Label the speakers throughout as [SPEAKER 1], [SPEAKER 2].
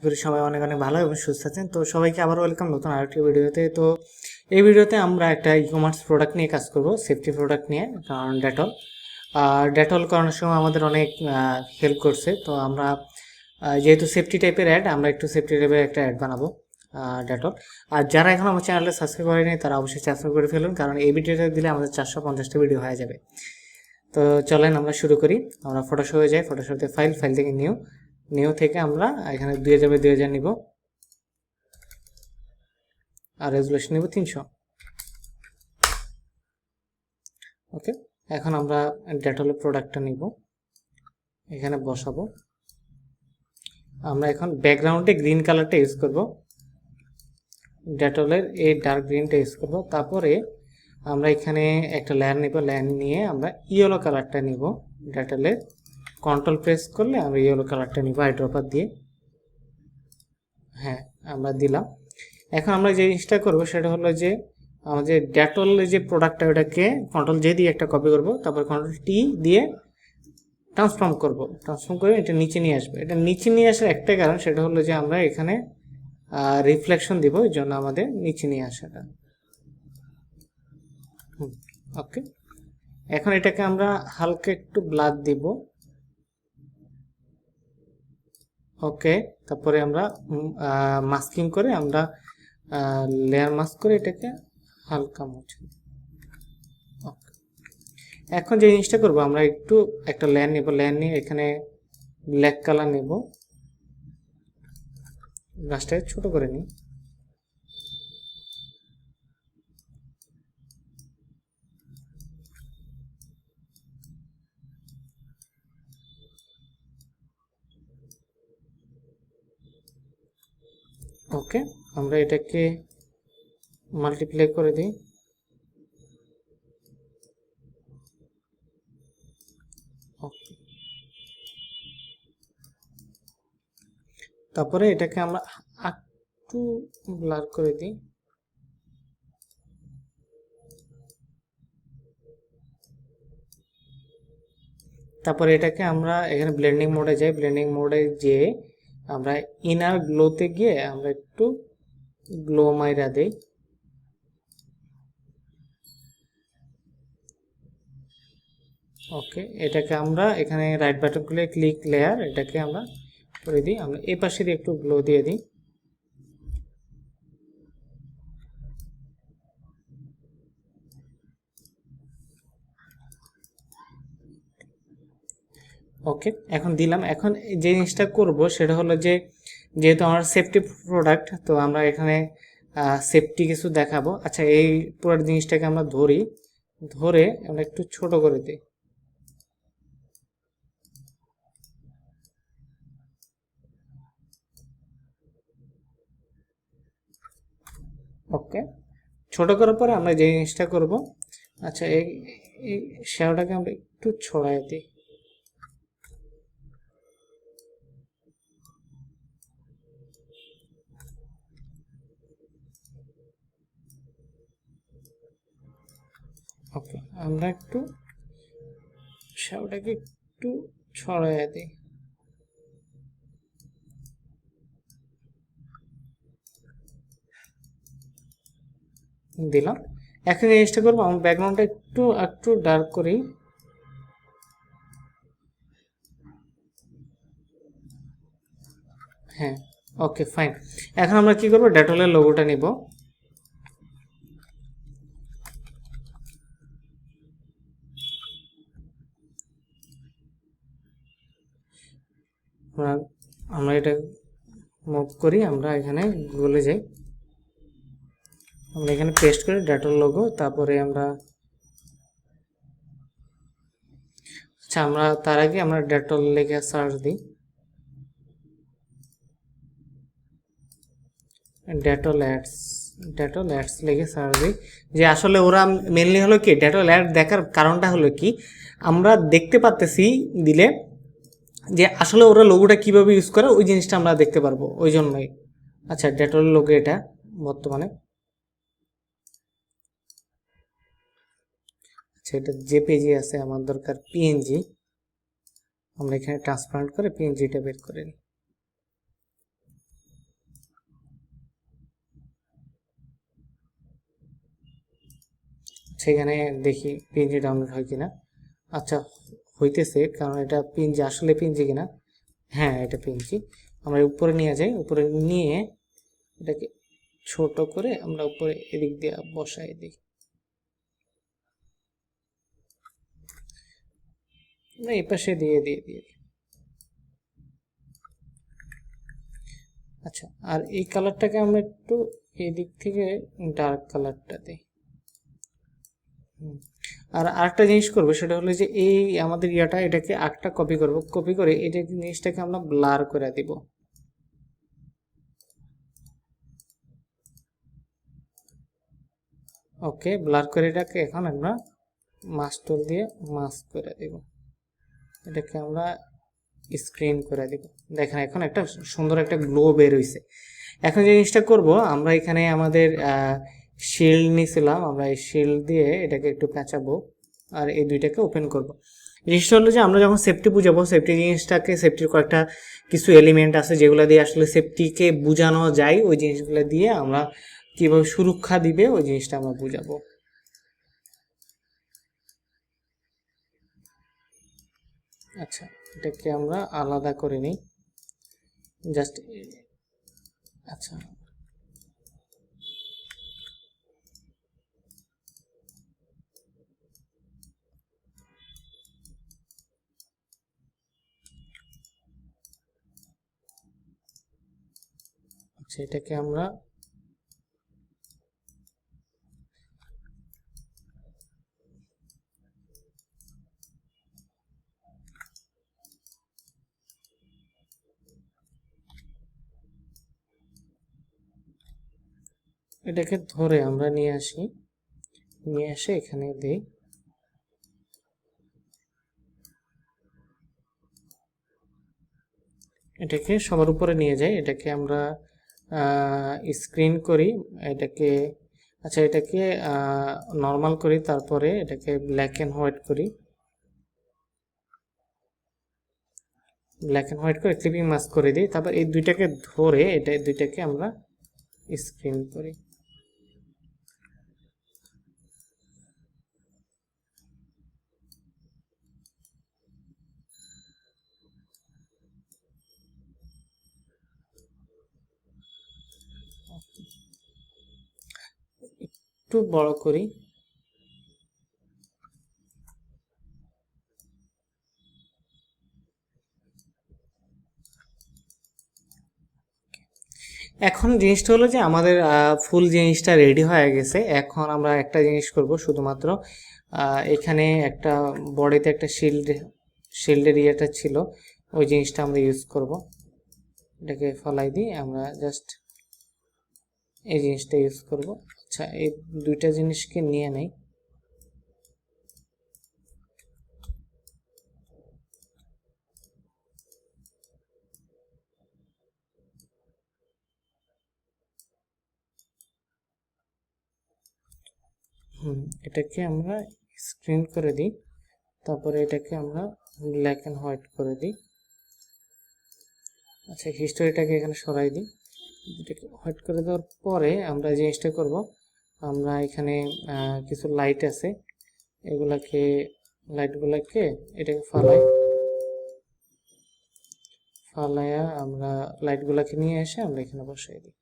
[SPEAKER 1] করি সবাই অনেক অনেক ভালো এবং সুস্থ আছেন। তো সবাইকে আবার ওয়েলকাম নতুন আরেকটি ভিডিওতে। তো এই ভিডিওতে আমরা একটা ই-কমার্স প্রোডাক্ট নিয়ে কাজ করব, সেফটি প্রোডাক্ট নিয়ে। কারণ ডেটল করানোর সময় আমাদের অনেক হেল্প করছে। তো আমরা যেহেতু সেফটি টাইপের অ্যাড, আমরা একটু সেফটি টাইপের একটা অ্যাড বানাবো ডেটল। আর যারা এখন আমার চ্যানেলটা সাবস্ক্রাইব করেনি তারা অবশ্যই সাবস্ক্রাইব করে ফেলুন, কারণ এই ভিডিওটা দিলে আমাদের 450টা ভিডিও হয়ে যাবে। তো চলেন আমরা শুরু করি। আমরা ফটোশপে যাই, ফটোশপে ফাইল থেকে নিউ থেকে আমরা এখানে 2000 নিব আর রেজুলেশন নিব 300। ওকে, এখন আমরা ডেটলের প্রোডাক্টটা নিব, এখানে বসাবো। আমরা এখন ব্যাকগ্রাউন্ডে গ্রিন কালারটা ইউজ করব, ডেটলের এই ডার্ক গ্রিনটা ইউজ করব। তারপরে আমরা এখানে একটা লেয়ার নিব, লেয়ার নিয়ে আমরা ইয়েলো কালারটা নিব। ডেটলের কন্ট্রোল প্রেস করলে আমরা ইয়েলো কালারটা নিব আইড্রপার দিয়ে। হ্যাঁ, আমরা দিলাম। এখন আমরা যে জিনিসটা করবো সেটা হলো যে আমাদের ডেটলের যে প্রোডাক্টটা, ওটাকে কন্ট্রোল জে দিয়ে একটা কপি করব, তারপর কন্ট্রোল টি দিয়ে ট্রান্সফর্ম করে এটা নিচে নিয়ে আসবো। এটা নিচে নিয়ে আসার একটাই কারণ, সেটা হলো যে আমরা এখানে রিফ্লেকশন দিব, এই জন্য আমাদের নিচে নিয়ে আসাটা। ওকে, এখন এটাকে আমরা হালকা একটু ব্লার দিব। ওকে, তারপরে আমরা মাস্কিং করে আমরা লেয়ার মাস্ক করে এটাকে হালকা মুছে। এখন যে জিনিসটা করবো, আমরা একটু একটা লেয়ার নেব, লেয়ার নিয়ে এখানে ব্ল্যাক কালার নেব, গাছটাকে ছোট করে নিই। ওকে, আমরা এটাকে মাল্টিপ্লাই করে দিই। ওকে, তারপরে এটাকে আমরা একটু ব্লার করে দিই। তারপরে এটাকে আমরা এখানে ব্লেন্ডিং মোডে যাই, ব্লেন্ডিং মোডে যেয়ে আমরা ইনার গ্লোতে গিয়ে আমরা একটু গ্লো মাইরা দেই। ওকে, এটাকে আমরা এখানে রাইট বাটন খুলে ক্লিক লেয়ার, এটাকে আমরা করে দিই। আমরা এই পাশে দিয়ে একটু গ্লো দিয়ে দিই। ওকে, এখন দিলাম। এখন যে জিনিসটা করব সেটা হলো যে যেহেতু আমার সেফটি প্রোডাক্ট, তো আমরা এখানে সেফটি কিছু দেখাবো। আচ্ছা, এই পুরো জিনিসটাকে আমরা ধরে আমরা একটু ছোট করে দিই। ওকে, ছোট করার পরে আমরা যে জিনিসটা করব, আচ্ছা এই শ্যাডোটাকে আমরা একটু ছড়াই দিই। ওকে, আমরা একটু শ্যাডোটাকে একটু ছড়াই দিই। দিলাম। এখন এই জিনিসটা করবো, আমরা ব্যাকগ্রাউন্ডটা একটু একটু ডার্ক করি। হ্যাঁ, ওকে ফাইন। এখন আমরা কি করবো, ডেটলের লোগোটা নিব। আমরা এটা মুভ করি, আমরা এখানে গুগলে যাই, আমরা এখানে পেস্ট করি ডেটল লোগো। তারপরে আমরা আচ্ছা, আমরা তার আগে আমরা ডেটল লেগে সার্চ দিই, ডেটল অ্যাডস লেগে সার্চ দিই। যে আসলে ওরা মেনলি হলো কি, ডেটল অ্যাড দেখার কারণটা হলো কি, আমরা দেখতে পাচ্তেছি দিলে যে আসলে ওরা লোগোটা কিভাবে ইউজ করে, ওই জিনিসটা আমরা দেখতে পারবো, ওই জন্যই। আচ্ছা, ডেটল লোগো এটা বর্তমানে। আচ্ছা, এটা জেপিজি আছে, আমার দরকার পিএনজি। আমরা এখানে ট্রান্সপারেন্ট করে পিএনজিটা বের করে নিই। সেখানে দেখি পিএনজি ডাউনলোড হয় কিনা। আচ্ছা, হইতেছে, কারণ এটা পিএনজি, আসলে পিএনজি কিনা। হ্যাঁ, এটা পিএনজি। আমরা উপরে নিয়ে যাই, উপরে নিয়ে এটাকে ছোট করে আমরা উপরে এদিক দিয়ে বসাই দিই। আমরা এই পাশে দিয়ে দিয়ে দিয়ে দিই। আচ্ছা, আর এই কালারটাকে আমরা একটু এদিক থেকে ডার্ক কালারটা দিই। আর আরেকটা জিনিস করবো, সেটা হলো যে এই আমাদের ইয়াটা, এটাকে আরেকটা কপি করব, কপি করে এটা জিনিসটাকে আমরা ব্লার করে দিব। ওকে, ব্লার করে এটাকে এখন আমরা মাস্টার দিয়ে মাস্ক করে দিব। এটাকে আমরা স্ক্রিন করে দিব। দেখেন এখন একটা সুন্দর একটা গ্লো বের হইছে। এখন যে জিনিসটা করব, আমরা এখানে আমাদের শিল্ড নিয়েছিলাম, আমরা এই শিল্ড দিয়ে এটাকে একটু পেঁচাবো আর এই দুইটাকে ওপেন করব। জিনিসটা হলো যে আমরা যখন সেফটি বুঝাবো, সেফটি জিনিসটাকে, সেফটির কয়েকটা কিছু এলিমেন্ট আছে যেগুলো দিয়ে আসলে সেফটিকে বোঝানো যায়, ওই জিনিসগুলো দিয়ে আমরা কীভাবে সুরক্ষা দিবে ওই জিনিসটা আমরা বুঝাবো। আচ্ছা, এটাকে আমরা আলাদা করে নিই জাস্ট। আচ্ছা, আচ্ছা, এটাকে আমরা এটাকে ধরে আমরা নিয়ে আসি, নিয়ে এসে এখানে দিই। এটাকে সবার উপরে নিয়ে যাই, এটাকে আমরা স্ক্রিন করি, এটাকে, আচ্ছা এটাকে নর্মাল করি, তারপরে এটাকে ব্ল্যাক অ্যান্ড হোয়াইট করি, ব্ল্যাক অ্যান্ড হোয়াইট করে ক্লিপিং মাস্ক করে দিই। তারপর এই দুইটাকে ধরে এটা দুইটাকে আমরা স্ক্রিন করি। একটু বড় করি। এখন জিনিসটা হলো যে আমাদের ফুল জিনিসটা রেডি হয়ে গেছে। এখন আমরা একটা জিনিস করব শুধুমাত্র, এখানে একটা বডিতে একটা শিল্ডের ইয়েটা ছিল, ওই জিনিসটা আমরা ইউজ করব। এটাকে ফলাই দিই, আমরা জাস্ট এই জিনিসটা ইউজ করব। আচ্ছা, এই দুইটা জিনিসকে নিয়ে নেই। এটাকে আমরা স্ক্রিন করে দিই, তারপরে এটাকে আমরা ব্ল্যাক অ্যান্ড হোয়াইট করে দিই। আচ্ছা, হিস্টোরিটাকে এখানে সরাই দিই। এটাকে হোয়াইট করে দেওয়ার পরে আমরা জিনিসটা করব, আমরা এখানে কিছু লাইট আছে, লাইটগুলাকে এটাকে ফালাইয়া আমরা লাইটগুলাকে নিয়ে এসে আমরা এখানে বসাই দিই।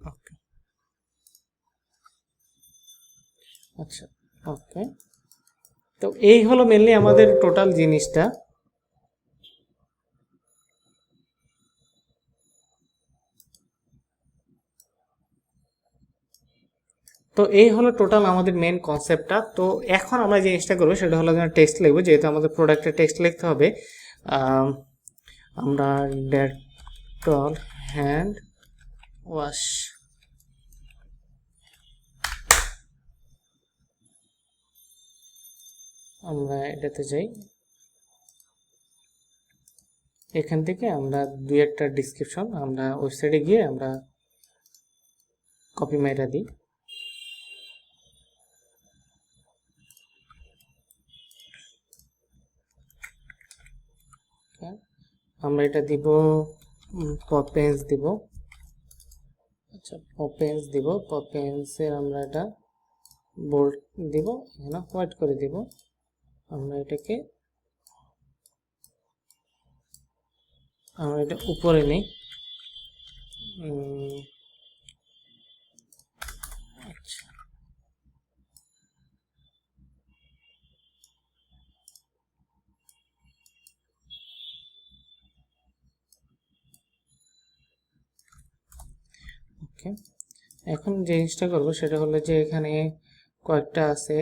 [SPEAKER 1] ওকে, আচ্ছা, ওকে। তো এই হলো মেনলি আমাদের টোটাল জিনিসটা। তো এই হলো টোটাল আমাদের মেন কনসেপ্টটা। তো এখন আমরা যে জিনিসটা করবো সেটা হলো টেক্সট লিখবো, যেহেতু আমাদের প্রোডাক্টের টেক্সট লিখতে হবে। আমরা ডেটল হ্যান্ড ওয়াশ, আমরা এটাতে যাই, এখান থেকে আমরা দুই একটা ডিসক্রিপশন আমরা ওয়েবসাইটে গিয়ে আমরা কপি মাইরা দিই। আমরা এটা দিব পপেন্স দিব। আচ্ছা পপেন্স দিব, পপেন্সের আমরা এটা বোল্ড দিব, এখানে হোয়াইট করে দিব। আমরা এটা উপরে নিই। আচ্ছা ওকে, এখন যে জিনিসটা করবো সেটা হলো যে এখানে কয়েকটা আছে,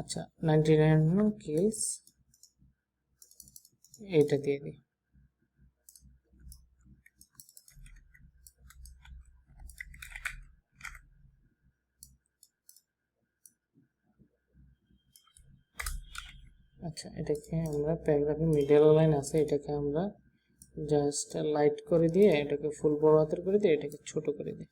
[SPEAKER 1] আচ্ছা 99 কিলস, এটা দিয়ে দিই। আচ্ছা এটাকে আমরা প্যারাগ্রাফে মিডল লাইন আছে, এটাকে আমরা জাস্ট লাইট করে দিয়ে এটাকে ফুল বড় হাতের করে দিয়ে এটাকে ছোট করে দিই।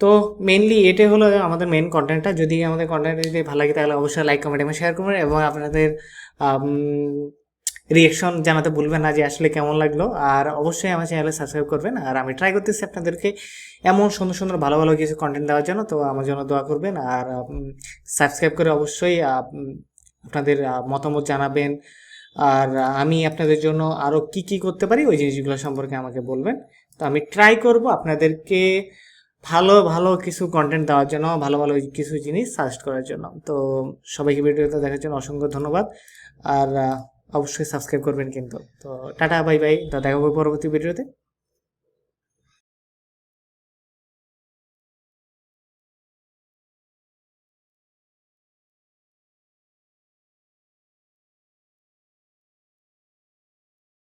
[SPEAKER 1] তো মেইনলি এটাই হলো আমাদের মেইন কন্টেন্টটা। যদি আমাদের কন্টেন্ট যদি ভালো লাগে তাহলে অবশ্যই লাইক কমেন্ট এবং শেয়ার করবেন, এবং আপনাদের রিয়েকশন জানাতে ভুলবেন না যে আসলে কেমন লাগলো। আর অবশ্যই আমার চ্যানেলে সাবস্ক্রাইব করবেন। আর আমি ট্রাই করতেছি আপনাদেরকে এমন সুন্দর সুন্দর ভালো ভালো কিছু কন্টেন্ট দেওয়ার জন্য, তো আমার জন্য দোয়া করবেন। আর সাবস্ক্রাইব করে অবশ্যই আপনাদের মতামত জানাবেন। আর আমি আপনাদের জন্য আরও কি কি করতে পারি ওই জিনিসগুলো সম্পর্কে আমাকে বলবেন। তো আমি ট্রাই করব আপনাদেরকে ভালো ভালো কিছু কন্টেন্ট দেওয়ার জন্য, ভালো ভালো কিছু জিনিস সাজেস্ট করার জন্য। তো সবাইকে ভিডিওটা দেখার জন্য অসংখ্য ধন্যবাদ। আর অবশ্যই সাবস্ক্রাইব করবেন কিন্তু। তো টাটা বাই বাই, তো দেখা হবে পরবর্তী ভিডিওতে।